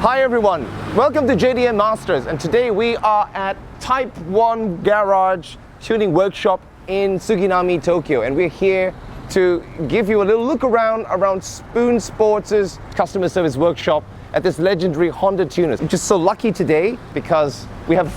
Hi everyone, welcome to JDM Masters, and today we are at Type 1 Garage Tuning Workshop in Suginami, Tokyo, and we're here to give you a little look around Spoon Sports' customer service workshop at this legendary Honda tuners. I'm just so lucky today because we have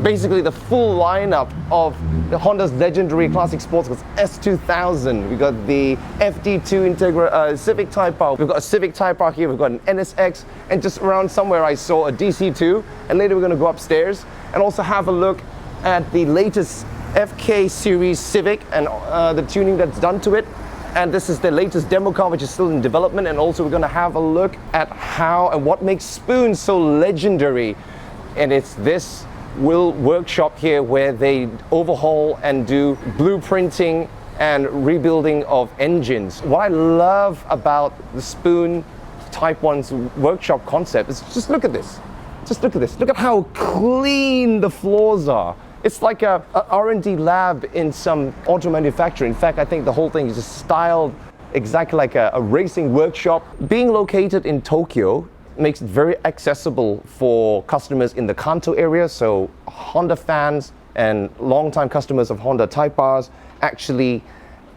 basically the full lineup of the Honda's legendary classic sports cars, S2000. We've got the FD2 Integra Civic Type R. We've got a Civic Type R here. We've got an NSX, and just around somewhere I saw a DC2. And later we're going to go upstairs and also have a look at the latest FK series Civic and the tuning that's done to it. And this is the latest demo car, which is still in development. And also we're going to have a look at how and what makes Spoon so legendary. And it's this workshop here where they overhaul and do blueprinting and rebuilding of engines. What I love about the Spoon Type 1's workshop concept is just look at this. Just look at this. Look at how clean the floors are. It's like a R&D lab in some auto manufacturer. In fact, I think the whole thing is just styled exactly like a racing workshop. Being located in Tokyo makes it very accessible for customers in the Kanto area. So Honda fans and longtime customers of Honda Type Rs actually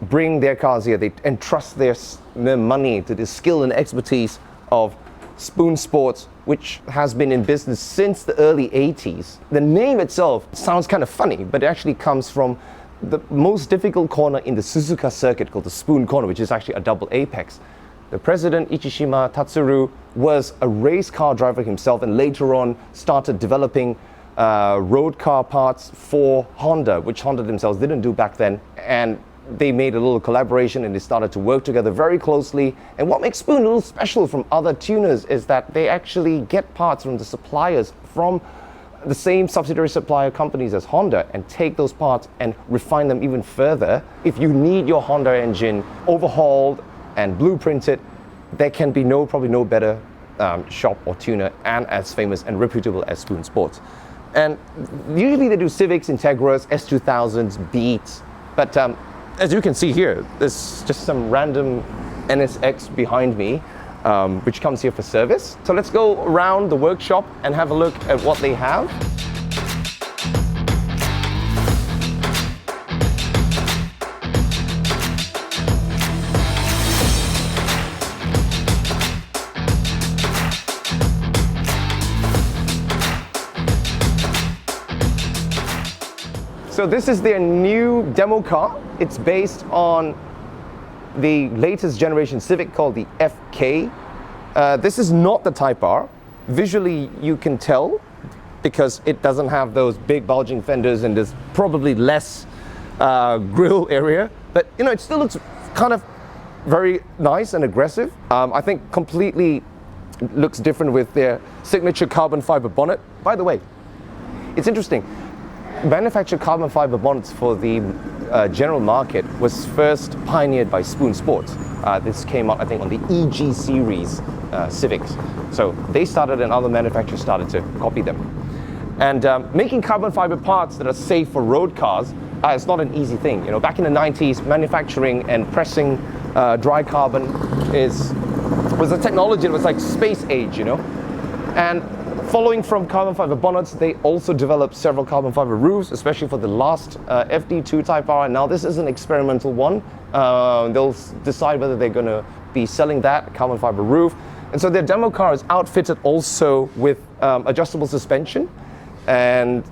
bring their cars here. They entrust their money to the skill and expertise of Spoon Sports, which has been in business since the early 80s. The name itself sounds kind of funny, but it actually comes from the most difficult corner in the Suzuka circuit called the Spoon Corner, which is actually a double apex. The president, Ichishima Tatsuru, was a race car driver himself and later on started developing road car parts for Honda, which Honda themselves didn't do back then. And they made a little collaboration and they started to work together very closely. And what makes Spoon a little special from other tuners is that they actually get parts from the suppliers from the same subsidiary supplier companies as Honda and take those parts and refine them even further. If you need your Honda engine overhauled and blueprinted, there can be probably no better shop or tuner and as famous and reputable as Spoon Sports. And usually they do Civics, Integras, S2000s, Beats, but as you can see here, there's just some random NSX behind me, which comes here for service. So let's go around the workshop and have a look at what they have. So this is their new demo car. It's based on the latest generation Civic called the FK. This is not the Type R. Visually, you can tell because it doesn't have those big bulging fenders and there's probably less grille area. But it still looks kind of very nice and aggressive. I think completely looks different with their signature carbon fiber bonnet. By the way, it's interesting. Manufactured carbon fiber bonnets for the general market was first pioneered by Spoon Sports. This came out, I think, on the EG series Civics. So they started and other manufacturers started to copy them. And making carbon fiber parts that are safe for road cars is not an easy thing. Back in the 90s, manufacturing and pressing dry carbon was a technology that was like space age, And following from carbon fiber bonnets, they also developed several carbon fiber roofs, especially for the last FD2 Type R. And now this is an experimental one. They'll decide whether they're going to be selling that carbon fiber roof. And so their demo car is outfitted also with adjustable suspension and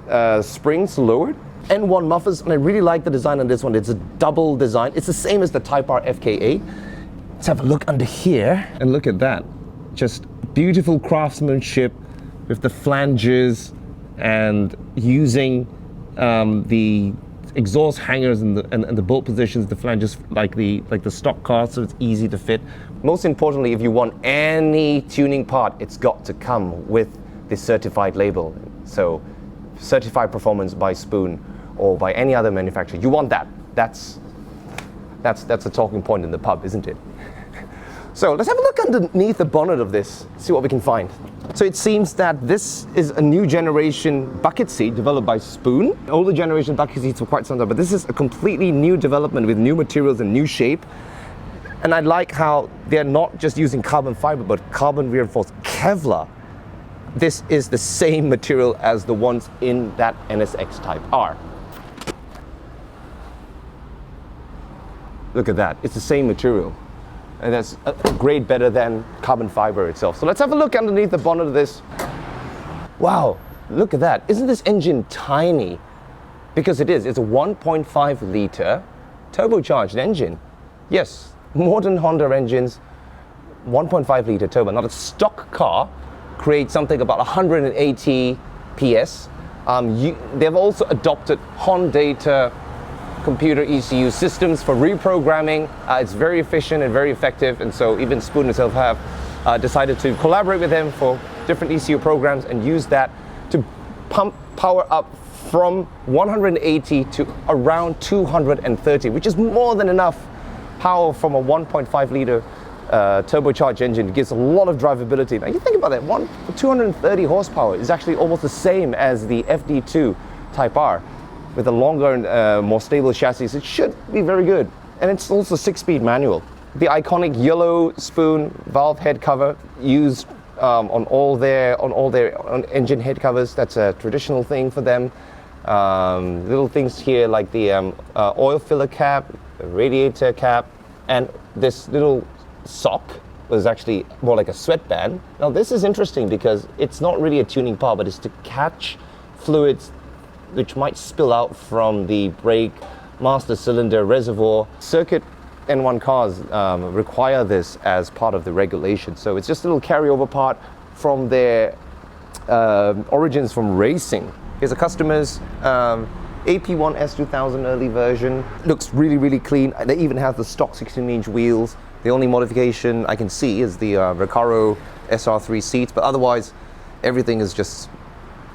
springs lowered. N1 mufflers, and I really like the design on this one. It's a double design. It's the same as the Type R FK8. Let's have a look under here. And look at that. Just beautiful craftsmanship with the flanges and using the exhaust hangers and the bolt positions, the flanges like the stock car, so it's easy to fit. Most importantly, if you want any tuning part, it's got to come with the certified label. So certified performance by Spoon or by any other manufacturer. You want that. That's a talking point in the pub, isn't it? So let's have a look underneath the bonnet of this, see what we can find. So it seems that this is a new generation bucket seat developed by Spoon. Older generation bucket seats for quite some time, but this is a completely new development with new materials and new shape. And I like how they're not just using carbon fiber, but carbon reinforced Kevlar. this is the same material as the ones in that NSX Type R. Look at that, it's the same material. And that's a grade better than carbon fiber itself. So let's have a look underneath the bonnet of this. Wow, look at that. Isn't this engine tiny? Because it is, it's a 1.5 liter turbocharged engine. Yes, modern Honda engines, 1.5 liter turbo. Now the stock car creates something about 180 PS. They've also adopted Honda computer ECU systems for reprogramming. It's very efficient and very effective, and so even Spoon itself have decided to collaborate with them for different ECU programs and use that to pump power up from 180 to around 230, which is more than enough power from a 1.5 liter turbocharged engine. It gives a lot of drivability. Now you think about that, 230 horsepower is actually almost the same as the FD2 Type R. With a longer and more stable chassis, it should be very good. And it's also 6-speed manual. The iconic yellow Spoon valve head cover used on all their engine head covers. That's a traditional thing for them. Little things here like the oil filler cap, the radiator cap, and this little sock was actually more like a sweatband. Now this is interesting because it's not really a tuning part, but it's to catch fluids which might spill out from the brake, master cylinder, reservoir. Circuit N1 cars require this as part of the regulation. So it's just a little carryover part from their origins from racing. Here's a customer's AP1 S2000 early version. Looks really, really clean. They even have the stock 16-inch wheels. The only modification I can see is the Recaro SR3 seats, but otherwise everything is just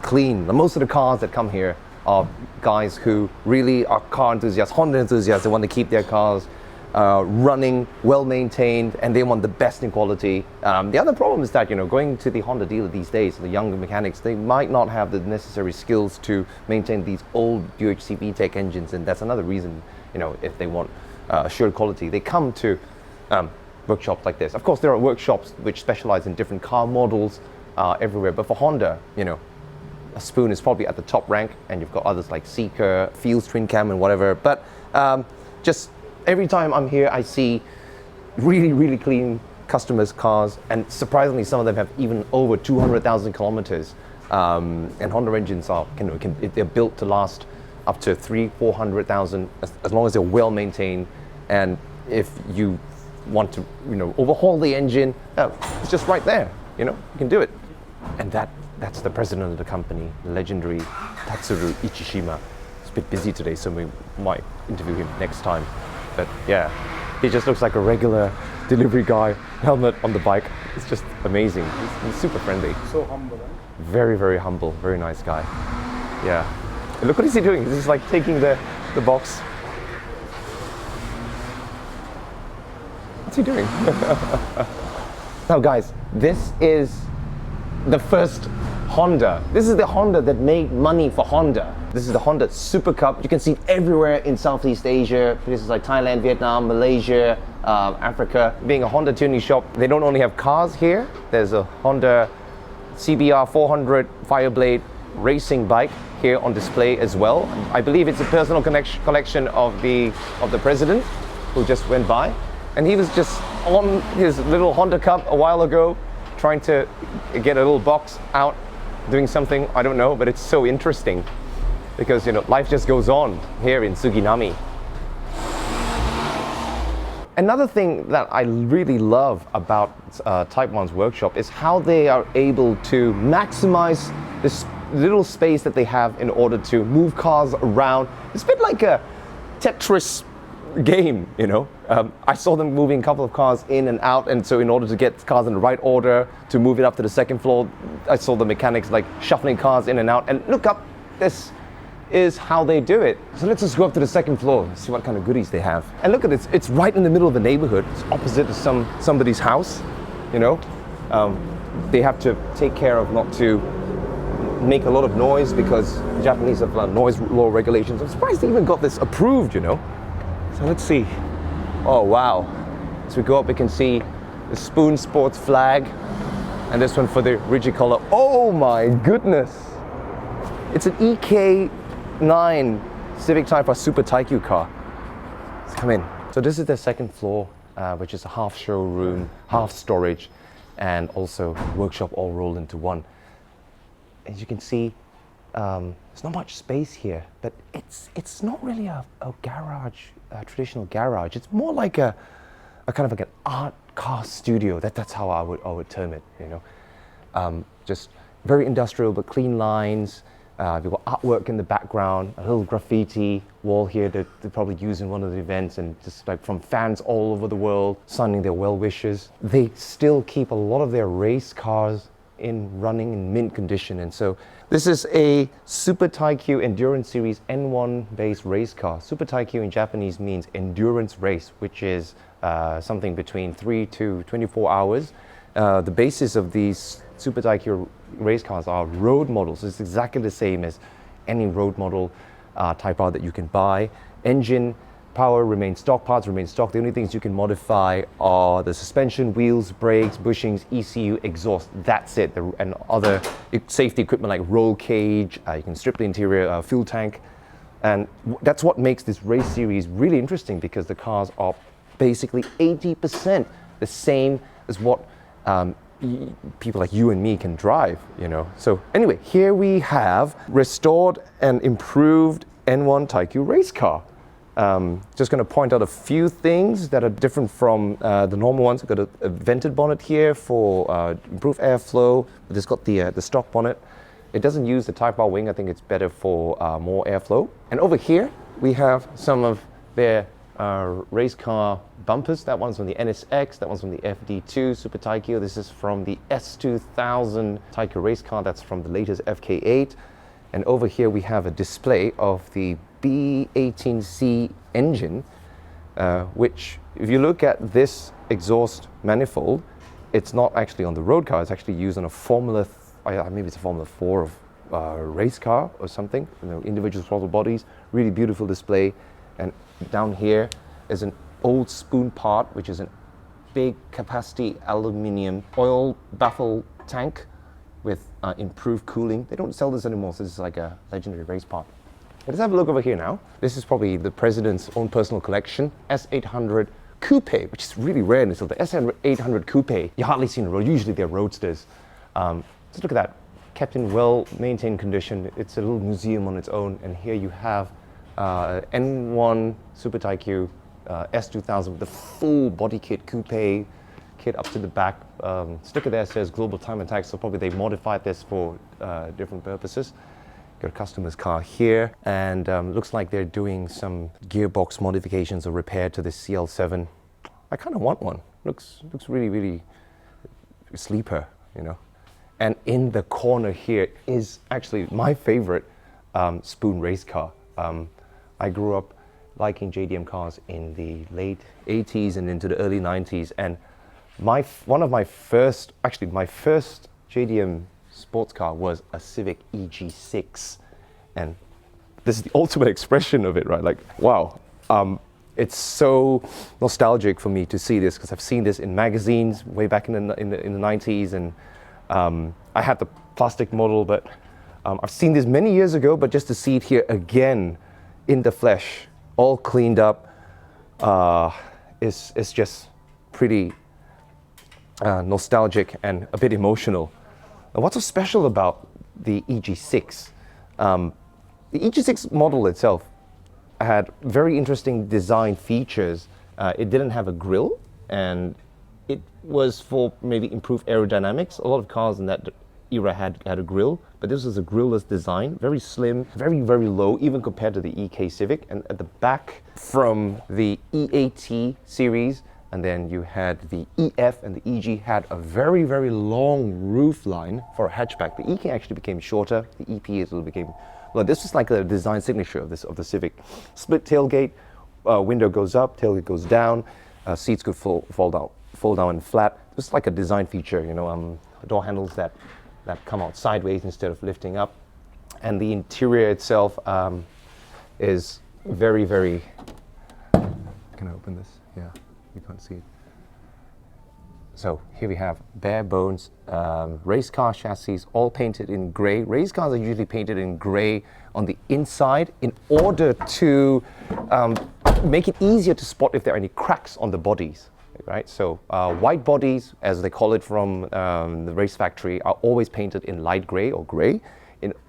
clean. Most of the cars that come here are guys who really are car enthusiasts, Honda enthusiasts. They want to keep their cars running, well maintained, and they want the best in quality. The other problem is that, you know, going to the Honda dealer these days, the younger mechanics, they might not have the necessary skills to maintain these old UHC VTEC engines, and that's another reason, you know, if they want assured quality, they come to workshops like this. Of course, there are workshops which specialize in different car models everywhere, but for Honda, you know, a Spoon is probably at the top rank, and you've got others like Seeker, Fields Twin Cam, and whatever. But just every time I'm here, I see really, really clean customers' cars, and surprisingly, some of them have even over 200,000 kilometers. And Honda engines are they're built to last up to 300,000-400,000 as long as they're well maintained. And if you want to, you know, overhaul the engine, it's just right there. You know, you can do it. And that's the president of the company, the legendary Tatsuru Ichishima. He's a bit busy today, so we might interview him next time. But yeah, he just looks like a regular delivery guy, helmet on the bike. It's just amazing. He's super friendly. So humble, right? Very, very humble, very nice guy. Yeah. And look what is he doing? He's just like taking the box. What's he doing? Now guys, this is the first Honda. This is the Honda that made money for Honda. This is the Honda Super Cup. You can see it everywhere in Southeast Asia, places like Thailand, Vietnam, Malaysia, Africa. Being a Honda tuning shop, they don't only have cars here. There's a Honda CBR 400 Fireblade racing bike here on display as well. I believe it's a personal collection of the president who just went by. And he was just on his little Honda Cup a while ago, trying to get a little box out, doing something, I don't know, but it's so interesting because, you know, life just goes on here in Suginami. Another thing that I really love about Type 1's workshop is how they are able to maximize this little space that they have in order to move cars around. It's a bit like a Tetris game, you know. I saw them moving a couple of cars in and out, and so in order to get cars in the right order to move it up to the second floor, I saw the mechanics like shuffling cars in and out. And look up, this is how they do it. So let's just go up to the second floor and see what kind of goodies they have. And look at this, it's right in the middle of the neighborhood. It's opposite to somebody's house, you know. They have to take care of not to make a lot of noise because the Japanese have noise law regulations. I'm surprised they even got this approved, you know. So let's see. Oh wow. As we go up, we can see the Spoon Sports flag. and this one for the rigid color. Oh my goodness! It's an EK9 Civic Type R Super Taikyu car. Let's come in. So this is the second floor, which is a half showroom, half storage, and also workshop all rolled into one. As you can see, there's not much space here, but it's not really a garage, a traditional garage. It's more like a kind of like an art car studio. That's how I would term it. You know, just very industrial but clean lines. We've got artwork in the background, a little graffiti wall here that they probably use in one of the events, and just like from fans all over the world signing their well wishes. They still keep a lot of their race cars in running in mint condition, and so this is a Super Taikyu Endurance Series N1 based race car. Super Taikyu in Japanese means endurance race, which is something between 3 to 24 hours. The basis of these Super Taikyu race cars are road models. It's exactly the same as any road model Type R that you can buy. Engine power remains stock, parts remain stock. The only things you can modify are the suspension, wheels, brakes, bushings, ECU, exhaust. That's it. And other safety equipment like roll cage, you can strip the interior, fuel tank. And that's what makes this race series really interesting, because the cars are basically 80% the same as what people like you and me can drive, you know. So anyway, here we have restored and improved N1 Taikyu race car. Just going to point out a few things that are different from the normal ones. We've got a vented bonnet here for improved airflow, but it's got the stock bonnet. It doesn't use the Type R wing. I think it's better for more airflow. And over here, we have some of their race car bumpers. That one's from the NSX, that one's from the FD2 Super Taikyu. This is from the S2000 Taikyu race car. That's from the latest FK8. And over here we have a display of the B18C engine, which, if you look at this exhaust manifold, it's not actually on the road car. It's actually used on a maybe it's a Formula 4 of race car or something. You know, individual throttle bodies, really beautiful display. And down here is an old spoon part, which is a big capacity aluminium oil baffle tank with improved cooling. They don't sell this anymore, so this is like a legendary race part. Let's have a look over here now. This is probably the president's own personal collection, S800 Coupe, which is really rare in this. So the S800 Coupe, you hardly see on the road. Usually they're roadsters. So look at that, kept in well-maintained condition. It's a little museum on its own, and here you have N1 Super Taikyu S2000 with the full body kit, coupe kit up to the back. Sticker there says Global Time Attack, so probably they modified this for different purposes. Got a customer's car here, and looks like they're doing some gearbox modifications or repair to the CL7. I kind of want one. Looks really, really sleeper, you know. And in the corner here is actually my favorite spoon race car. I grew up liking JDM cars in the late 80s and into the early 90s, and one of my first JDM sports car was a Civic EG6, and this is the ultimate expression of it, right? Like, wow, it's so nostalgic for me to see this, because I've seen this in magazines way back in the 90s, and I had the plastic model, but I've seen this many years ago, but just to see it here again in the flesh, all cleaned up, is just pretty nostalgic and a bit emotional. And what's so special about the EG6? The EG6 model itself had very interesting design features. It didn't have a grille, and it was for maybe improved aerodynamics. A lot of cars in that era had a grille, but this was a grille-less design, very slim, very, very low, even compared to the EK Civic. And at the back, from the EAT series, and then you had the EF and the EG had a very, very long roof line for a hatchback. The EK actually became shorter. The EP became, well, this was like a design signature of the Civic. Split tailgate, window goes up, tailgate goes down, seats could fold down and flat. It's like a design feature, you know, door handles that come out sideways instead of lifting up. And the interior itself is very, very, can I open this? Yeah, you can't see it. So here we have bare bones race car chassis, all painted in gray. Race cars are usually painted in gray on the inside in order to make it easier to spot if there are any cracks on the bodies. Right, so white bodies, as they call it from the race factory, are always painted in light gray or gray,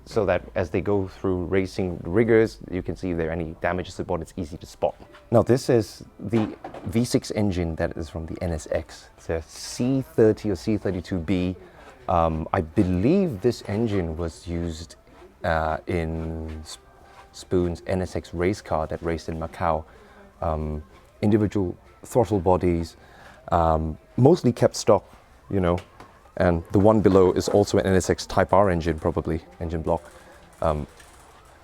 so that as they go through racing rigors, you can see if there are any damages to the body. It's easy to spot. Now, this is the V6 engine that is from the NSX. It's a C30 or C32B. I believe this engine was used in Spoon's NSX race car that raced in Macau. Individual throttle bodies, mostly kept stock, you know, and the one below is also an NSX Type R engine, probably, engine block.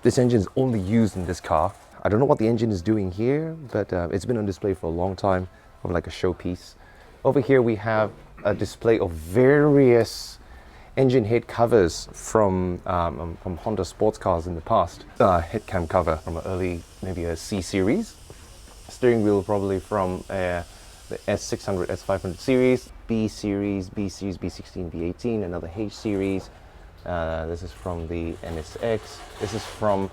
This engine is only used in this car. I don't know what the engine is doing here, but it's been on display for a long time, like a showpiece. Over here we have a display of various engine head covers from Honda sports cars in the past. Head cam cover from an early, maybe a C series. Steering wheel probably from the S600, S500 series, B series, B16, B18, another H series. This is from the NSX. This is from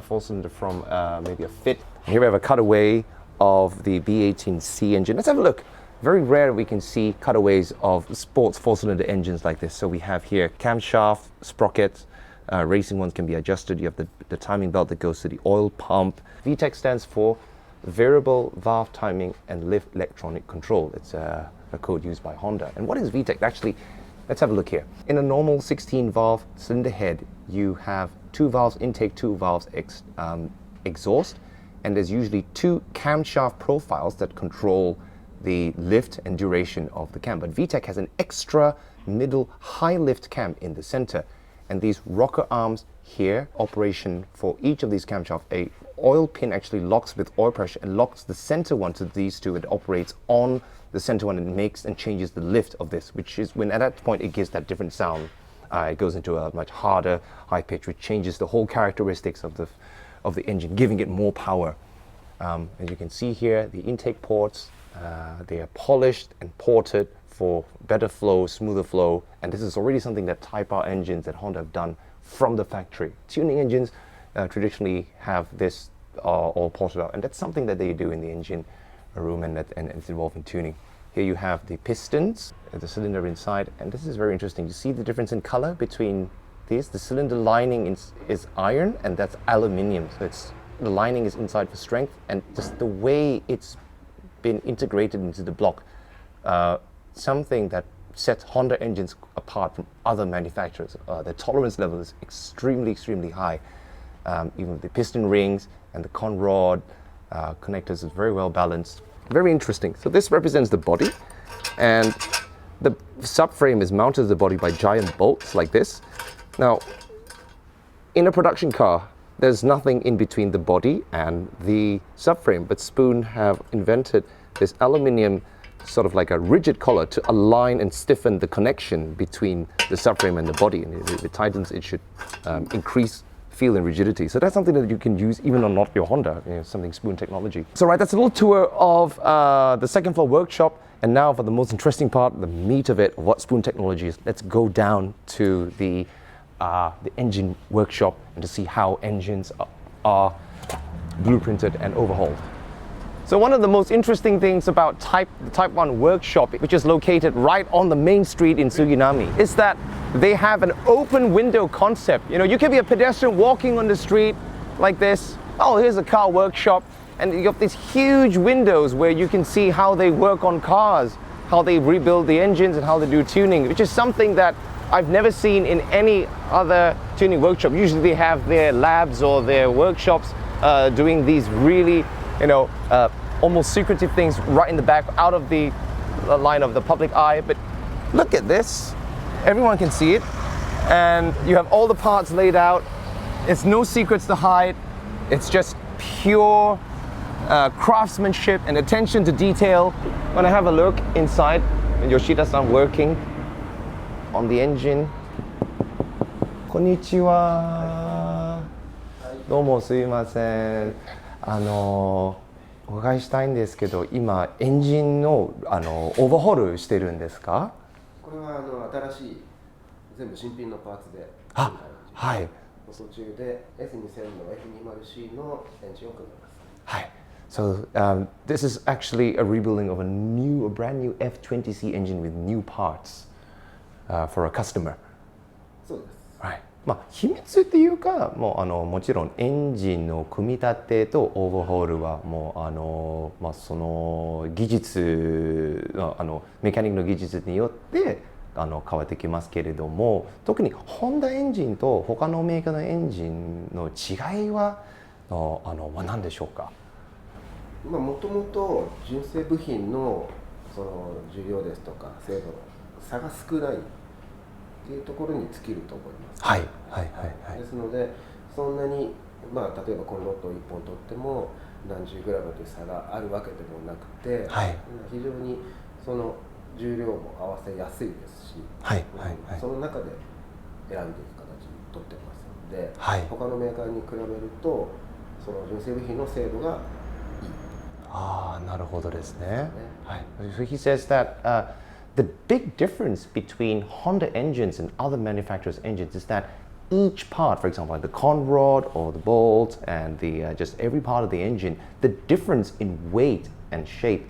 full cylinder from maybe a Fit. Here we have a cutaway of the B18C engine. Let's have a look. Very rare we can see cutaways of sports four-cylinder engines like this. So we have here camshaft, sprockets. Racing ones can be adjusted. You have the timing belt that goes to the oil pump. VTEC stands for Variable Valve Timing and Lift Electronic Control. It's a code used by Honda. And what is VTEC? Actually, let's have a look here. In a normal 16-valve cylinder head, you have 2 valves intake, 2 valves exhaust, and there's usually 2 camshaft profiles that control the lift and duration of the cam. But VTEC has an extra middle high lift cam in the center, and these rocker arms here, operation for each of these camshafts, a oil pin actually locks with oil pressure and locks the center one to these two. It operates on the center one and makes and changes the lift of this, which is when at that point it gives that different sound. It goes into a much harder high pitch, which changes the whole characteristics of the engine, giving it more power. As you can see here, the intake ports, they are polished and ported for better flow, smoother flow, and this is already something that Type R engines that Honda have done from the factory. Tuning engines traditionally have this all ported out, and that's something that they do in the engine room, and it's involved in tuning. Here you have the pistons, the cylinder inside, and this is very interesting. You see the difference in color between these? The cylinder lining is iron, and that's aluminium. So the lining is inside for strength, and just the way it's been integrated into the block, something that sets Honda engines apart from other manufacturers. The tolerance level is extremely high. Even the piston rings and the con rod connectors is very well balanced. Very interesting. So this represents the body, and the subframe is mounted to the body by giant bolts like this. Now, in a production car, there's nothing in between the body and the subframe, but Spoon have invented this aluminium, sort of like a rigid collar, to align and stiffen the connection between the subframe and the body. And if it tightens, it should increase feel and rigidity. So that's something that you can use even on not your Honda, something Spoon technology. So right, that's a little tour of the second floor workshop. And now for the most interesting part, the meat of it, what Spoon technology is. Let's go down to the engine workshop and to see how engines are blueprinted and overhauled. So one of the most interesting things about the Type 1 workshop, which is located right on the main street in Suginami, is that they have an open window concept. You can be a pedestrian walking on the street like this. Oh, here's a car workshop. And you have these huge windows where you can see how they work on cars, how they rebuild the engines and how they do tuning, which is something that I've never seen in any other tuning workshop. Usually they have their labs or their workshops doing these really, almost secretive things right in the back, out of the line of the public eye. But look at this. Everyone can see it. And you have all the parts laid out. It's no secrets to hide. It's just pure craftsmanship and attention to detail. When I have a look inside, and Yoshida-san working on the engine. Konnichiwa. どうもすいません。お伺いしたいんですけど、今エンジンのオーバーホールしてるんですか？これは新しい全部新品のパーツで、はい。途中で S2000 の F20C のエンジンを組んでます。はい。So this is actually a rebuilding of a brand new F20C engine with new parts for a customer. そうです。はい。まあ秘密っていうか、もちろんエンジンの組み立てとオーバーホールはもうその技術メカニックの技術によって変わってきますけれども、特にホンダエンジンと他のメーカーのエンジンの違いは何でしょうか？もともと純正部品のその重量ですとか精度の差が少ないっていうところに尽きると思います。はいはいはいはい。ですのでそんなに例えばこのロットを1本取っても何十グラムという差があるわけでもなくて、はい、非常にその重量も合わせやすいですし、はいはいはい、その中で選んでいく形に取ってますので、はい、他のメーカーに比べるとその純正部品の精度がいい。ああ、なるほどですね。はい。So he says that the big difference between Honda engines and other manufacturers' engines is that each part, for example, like the con rod or the bolt and the just every part of the engine, the difference in weight and shape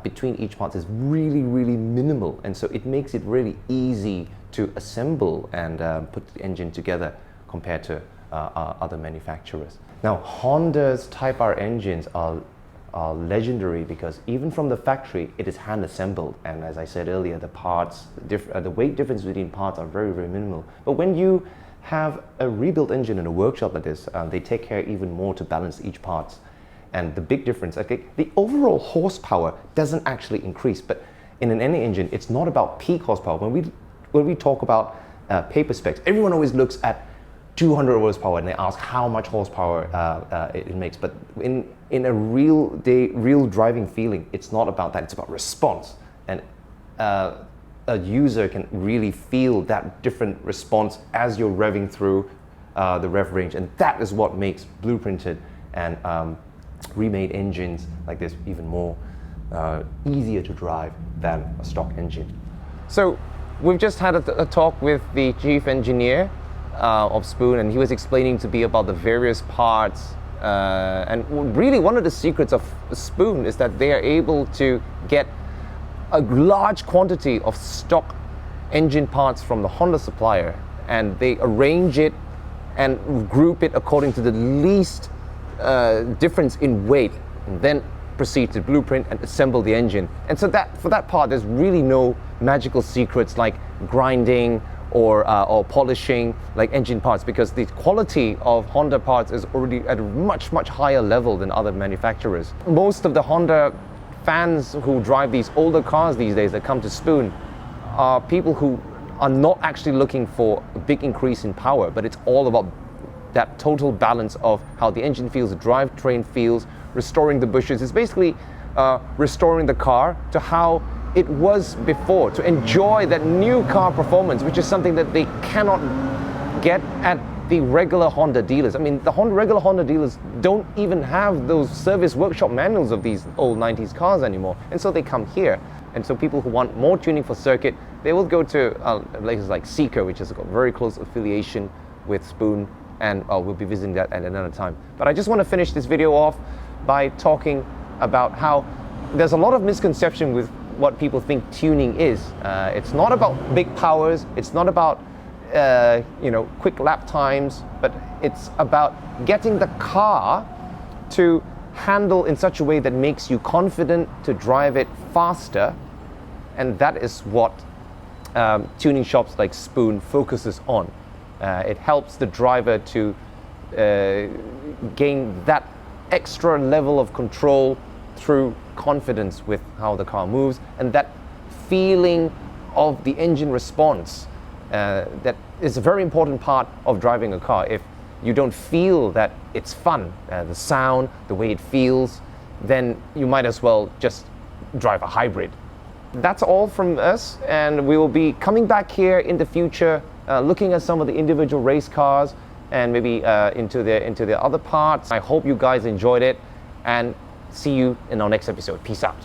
between each part is really, really minimal, and so it makes it really easy to assemble and put the engine together compared to other manufacturers. Now, Honda's Type R engines are legendary because even from the factory it is hand assembled, and as I said earlier, the parts, the weight difference between parts are very, very minimal. But when you have a rebuilt engine in a workshop like this, they take care even more to balance each parts. And the big difference, okay, the overall horsepower doesn't actually increase, but in an NA engine, it's not about peak horsepower. When we talk about paper specs, everyone always looks at 200 horsepower and they ask how much horsepower it makes. But in a real driving feeling, it's not about that. It's about response, and a user can really feel that different response as you're revving through the rev range, and that is what makes blueprinted and remade engines like this even more easier to drive than a stock engine. So we've just had a talk with the chief engineer of Spoon, and he was explaining to me about the various parts, and really one of the secrets of Spoon is that they are able to get a large quantity of stock engine parts from the Honda supplier, and they arrange it and group it according to the least difference in weight, and then proceed to blueprint and assemble the engine. And so that for that part, there's really no magical secrets like grinding or polishing like engine parts, because the quality of Honda parts is already at a much higher level than other manufacturers. Most of the Honda fans who drive these older cars these days that come to Spoon are people who are not actually looking for a big increase in power, but it's all about that total balance of how the engine feels, the drivetrain feels, restoring the bushes. It's basically restoring the car to how it was before, to enjoy that new car performance, which is something that they cannot get at the regular Honda dealers. I mean, the regular Honda dealers don't even have those service workshop manuals of these old 90s cars anymore, and so they come here. And so people who want more tuning for circuit, they will go to places like Seeker, which has got very close affiliation with Spoon, and we'll be visiting that at another time. But I just want to finish this video off by talking about how there's a lot of misconception with what people think tuning is. It's not about big powers, it's not about quick lap times, but it's about getting the car to handle in such a way that makes you confident to drive it faster, and that is what tuning shops like Spoon focuses on. It helps the driver to gain that extra level of control through confidence with how the car moves, and that feeling of the engine response that is a very important part of driving a car. If you don't feel that it's fun, the sound, the way it feels, then you might as well just drive a hybrid. That's all from us, and we will be coming back here in the future, looking at some of the individual race cars and maybe into the other parts. I hope you guys enjoyed it, and See you in our next episode. Peace out.